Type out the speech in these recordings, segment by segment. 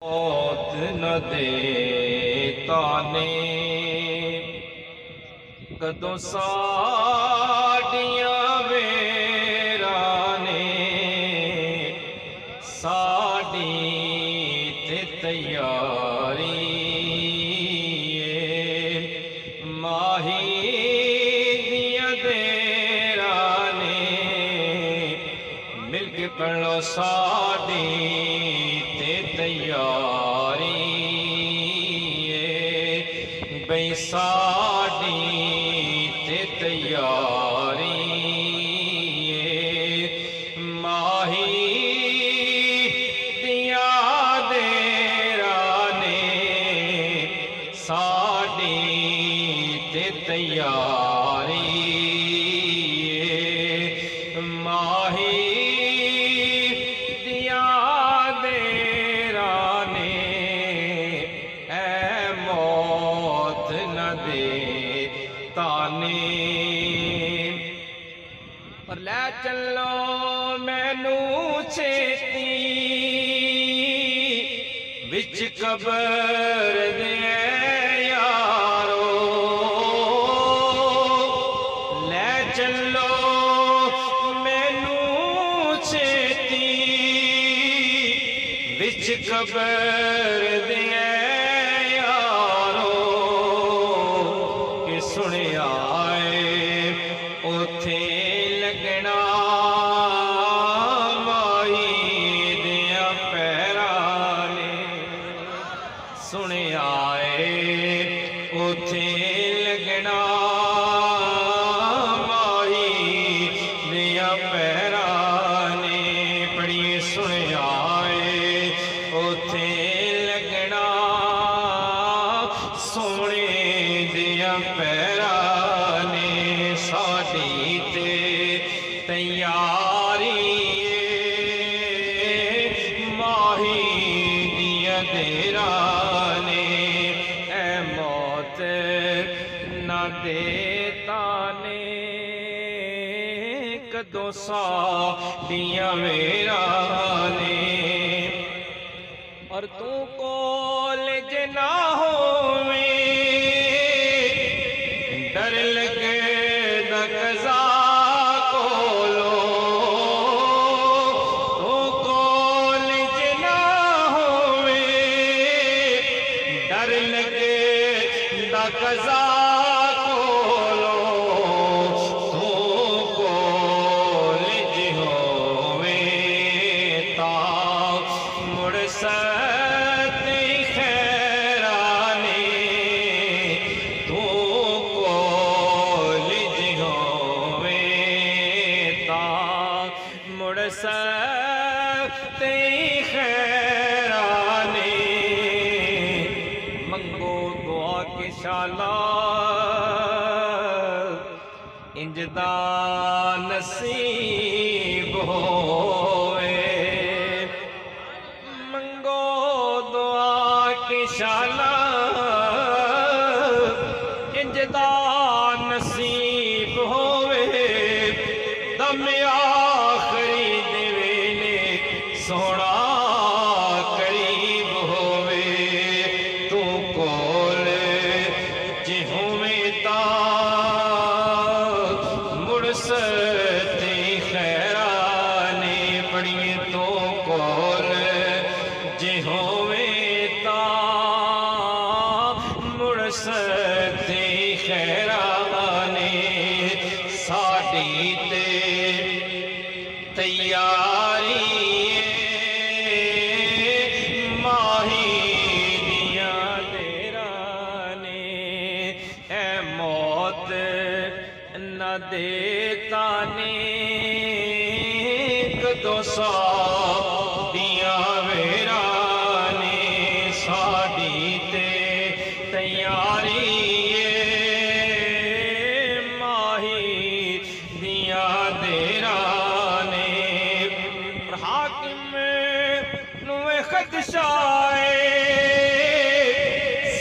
ਮੌਤ ਨ ਦੇ ਤਾਨੇ ਕਦੋਂ ਸਾਡੀਆਂ ਵੇਰਾਂ ਨੇ ਸਾਡੀ ਤੇ ਤਿਆਰੀ ਏ ਮਾਹੀ ਦੀਆਂ ਦੇਰਾਂ ਨੇ ਮਿਲ ਕੇ ਪੜ ਲੋ ਸਾਡੀ تیاری بھئی ساڑی تے تیاری ماہی دیا دیرانے ساڑی تے تیاری ماہی اور لے چلو مینو چھیتی وچ قبر دے یارو لے چلو مینو چھیتی وچ قبر دے یارو کہ سنیا اوتھے لگنا ماہی دیاں پیراں نے سنیا اوتھے لگنا ماہی دیاں پیراں نے پڑھیے سنیا اوتھے لگنا سونے دیاں پیراں نے ساڑی تے تیاری ماہی دیا دیراں نے اے موت نہ دیتا نے کدوں ساڑیاں ویراں نے اور تو کالج نہ ہوویں ڈر لگے قضا کولو تو کالج نہ ہووے ڈر لگے دا قضا کولو تو کالج ہووے تا مڑ ستی خیرانے تو مڑ سکتے خیرانے منگو دعا کے شالا انجدہ نصیب ہوئے منگو دعا کے شالا انجدہ نصیب ہوئے دم آخری دے ویلے سونا قریب ہوئے تو کول جے ہوئے تا مڑ ستی خیرانے پڑھیے تو کول جے ہوئے تا مڑ ستی خیرانے ساڑی تے تیاری ماہی دیاں دیراں نے اے موت نہ دیتا نے کدوں ساڑیاں ویراں نے ساڑی تے تیاری حاکم نوے خدشائے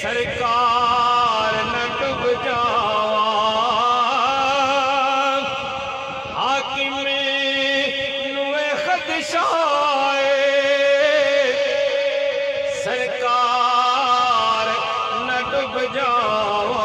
سرکار نہ ڈب جاواں جاوا